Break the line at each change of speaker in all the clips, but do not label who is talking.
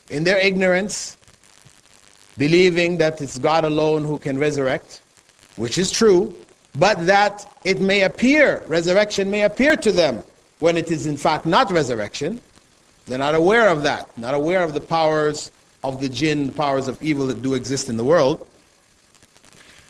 in their ignorance, believing that it's God alone who can resurrect, which is true, but that it may appear, resurrection may appear to them when it is in fact not resurrection. They're not aware of that, not aware of the powers of the jinn, the powers of evil that do exist in the world.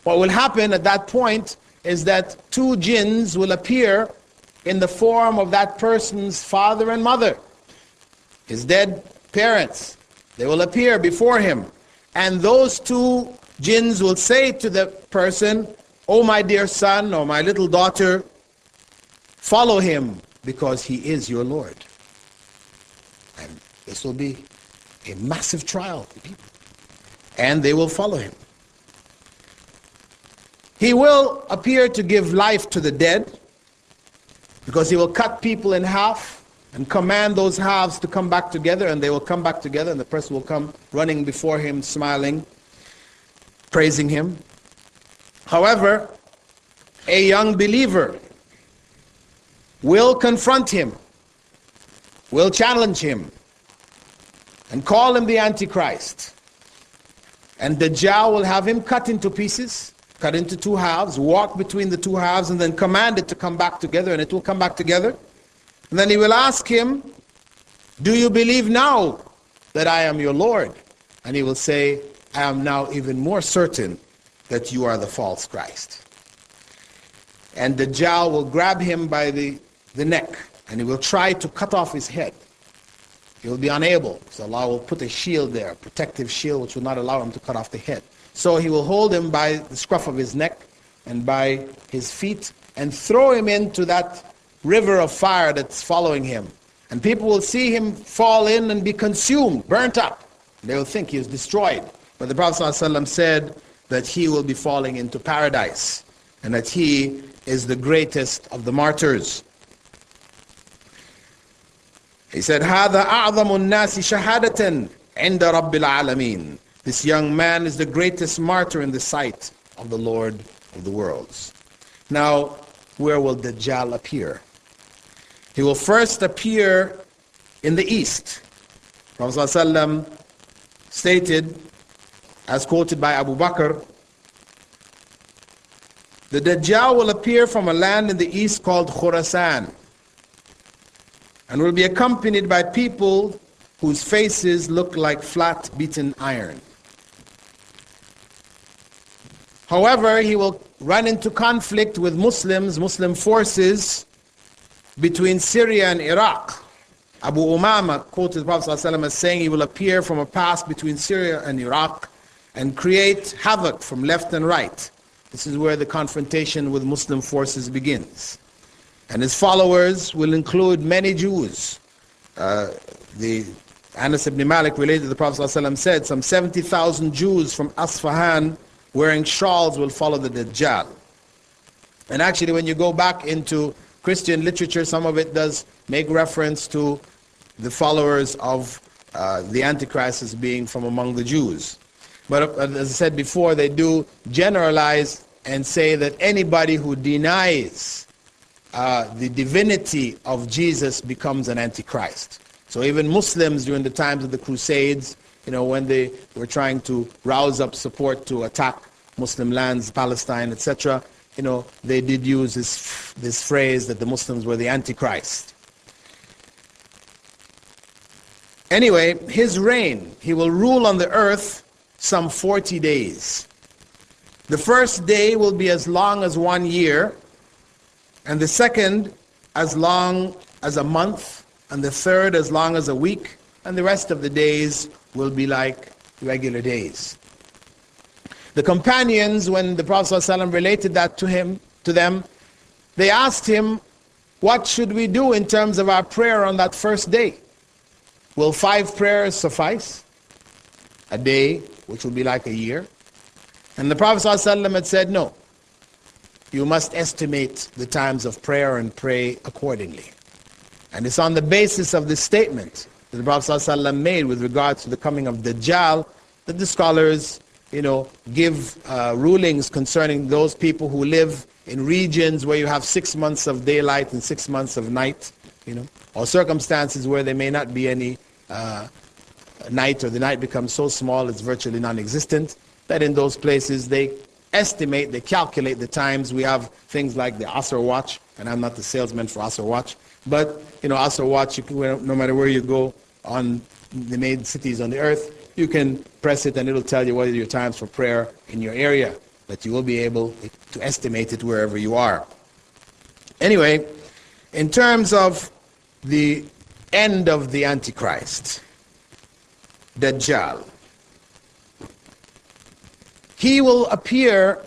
What will happen at that point is that two jinns will appear in the form of that person's father and mother, his dead parents. They will appear before him. And those two jinns will say to the person, "Oh, my dear son, or my little daughter, follow him because he is your Lord." And this will be a massive trial for people. And they will follow him. He will appear to give life to the dead because he will cut people in half and command those halves to come back together, and they will come back together, and the person will come running before him, smiling, praising him. However, a young believer will confront him, will challenge him, and call him the Antichrist. And Dajjal will have him cut into pieces, cut into two halves, walk between the two halves, and then command it to come back together, and it will come back together. And then he will ask him, "Do you believe now that I am your Lord?" And he will say, "I am now even more certain that you are the false Christ." And Dajjal will grab him by the neck, and he will try to cut off his head. He will be unable, so Allah will put a shield there, a protective shield, which will not allow him to cut off the head. So he will hold him by the scruff of his neck and by his feet and throw him into that river of fire that's following him. And people will see him fall in and be consumed, burnt up. They will think he is destroyed. But the Prophet ﷺ said that he will be falling into paradise and that he is the greatest of the martyrs. He said, هَذَا أَعْظَمُ النَّاسِ شَهَادَةً عِنْدَ رَبِّ الْعَالَمِينَ. This young man is the greatest martyr in the sight of the Lord of the worlds. Now, where will Dajjal appear? He will first appear in the east. Prophet ﷺ stated, as quoted by Abu Bakr, the Dajjal will appear from a land in the east called Khurasan, and will be accompanied by people whose faces look like flat beaten iron. However, he will run into conflict with Muslims, Muslim forces between Syria and Iraq. Abu Umama quoted the Prophet ﷺ as saying he will appear from a pass between Syria and Iraq and create havoc from left and right. This is where the confrontation with Muslim forces begins. And his followers will include many Jews. The Anas ibn Malik related to the Prophet ﷺ said some 70,000 Jews from Asfahan wearing shawls will follow the Dajjal. And actually, when you go back into Christian literature, some of it does make reference to the followers of the Antichrist as being from among the Jews. But as I said before, they do generalize and say that anybody who denies the divinity of Jesus becomes an Antichrist. So even Muslims during the times of the Crusades, when they were trying to rouse up support to attack Muslim lands, Palestine, etc., they did use this phrase that the Muslims were the Antichrist. Anyway, his reign, he will rule on the earth some 40 days. The first day will be as long as 1 year, and the second as long as a month, and the third as long as a week, and the rest of the days will be like regular days. The companions, when the Prophet ﷺ related that to them, they asked him, what should we do in terms of our prayer on that first day? Will 5 prayers suffice? A day, which will be like a year? And the Prophet ﷺ had said, no. You must estimate the times of prayer and pray accordingly. And it's on the basis of this statement that the Prophet ﷺ made with regards to the coming of Dajjal that the scholars, give rulings concerning those people who live in regions where you have 6 months of daylight and 6 months of night, or circumstances where there may not be any night, or the night becomes so small it's virtually non-existent, that in those places they estimate, they calculate the times. We have things like the Asr watch, and I'm not the salesman for Asr watch, but Asr watch, no matter where you go on the main cities on the earth, you can press it and it'll tell you what are your times for prayer in your area, that you will be able to estimate it wherever you are. Anyway, in terms of the end of the Antichrist, Dajjal, he will appear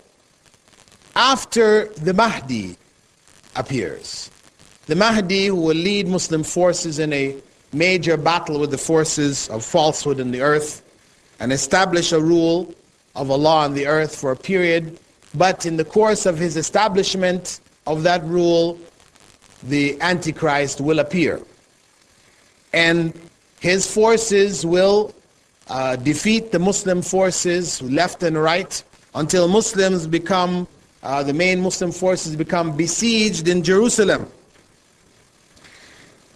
after the Mahdi appears. The Mahdi, who will lead Muslim forces in a major battle with the forces of falsehood in the earth and establish a rule of Allah on the earth for a period, but in the course of his establishment of that rule, the Antichrist will appear. And his forces will defeat the Muslim forces left and right until Muslims become, the main Muslim forces become besieged in Jerusalem.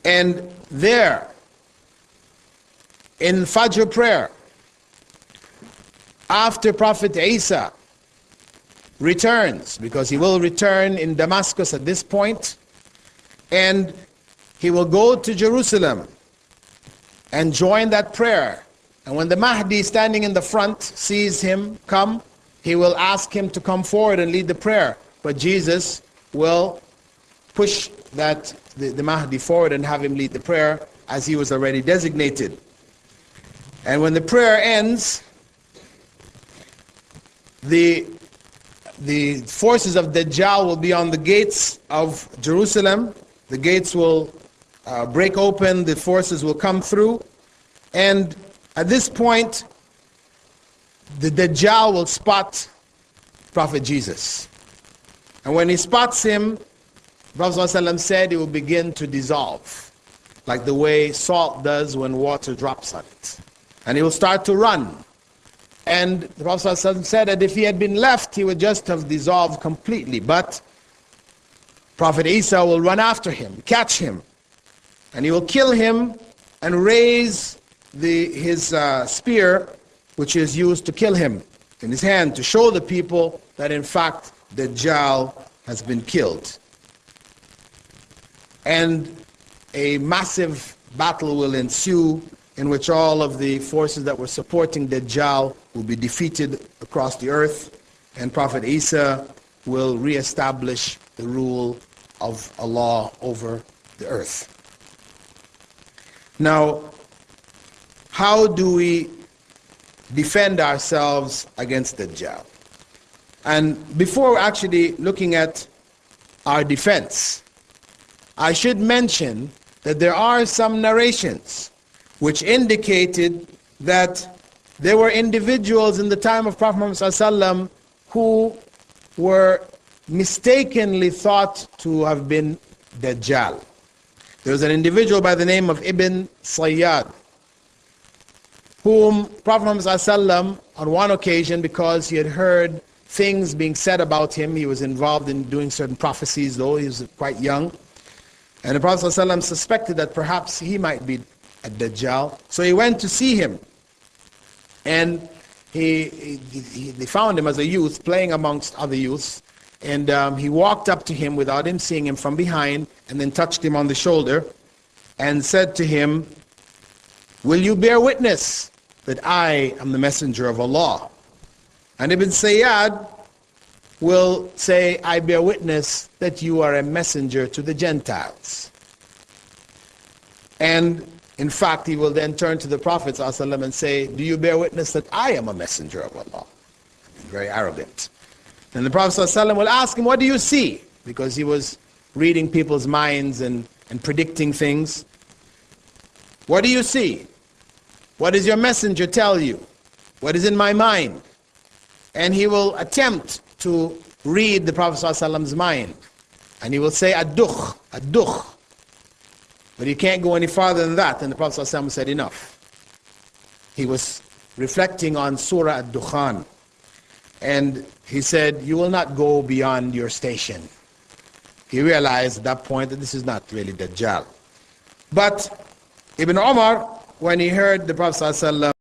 And there, in Fajr prayer, after Prophet Isa returns, because he will return in Damascus at this point, and he will go to Jerusalem and join that prayer. And when the Mahdi standing in the front sees him come, he will ask him to come forward and lead the prayer. But Jesus will push the Mahdi forward and have him lead the prayer as he was already designated. And when the prayer ends, the forces of Dajjal will be on the gates of Jerusalem. The gates will break open, the forces will come through, and at this point, the Dajjal will spot Prophet Jesus. And when he spots him, Prophet ﷺ said he will begin to dissolve, like the way salt does when water drops on it. And he will start to run. And the Prophet ﷺ said that if he had been left, he would just have dissolved completely. But Prophet Isa will run after him, catch him, and he will kill him and raise his spear, which is used to kill him, in his hand, to show the people that in fact Dajjal has been killed. And a massive battle will ensue in which all of the forces that were supporting Dajjal will be defeated across the earth, and Prophet Isa will reestablish the rule of Allah over the earth. Now, how do we defend ourselves against Dajjal? And before actually looking at our defense, I should mention that there are some narrations which indicated that there were individuals in the time of Prophet Muhammad ﷺ who were mistakenly thought to have been Dajjal. There was an individual by the name of Ibn Sayyad, whom Prophet Muhammad ﷺ, on one occasion, because he had heard things being said about him, he was involved in doing certain prophecies, though he was quite young, and the Prophet ﷺ suspected that perhaps he might be a Dajjal. So he went to see him, and they found him as a youth playing amongst other youths, and he walked up to him without him seeing him from behind, and then touched him on the shoulder and said to him, "Will you bear witness that I am the messenger of Allah?" And Ibn Sayyad will say, "I bear witness that you are a messenger to the Gentiles." And in fact, he will then turn to the Prophet ﷺ and say, "Do you bear witness that I am a messenger of Allah?" Very arrogant. And the Prophet ﷺ will ask him, "What do you see?" Because he was reading people's minds and predicting things. "What do you see? What does your messenger tell you? What is in my mind?" And he will attempt to read the Prophet ﷺ's mind. And he will say, "Ad-dukh, ad-dukh." But he can't go any farther than that. And the Prophet ﷺ said, "Enough." He was reflecting on Surah Ad-Dukhan. And he said, "You will not go beyond your station." He realized at that point that this is not really Dajjal. But Ibn Umar when he heard the Prophet ﷺ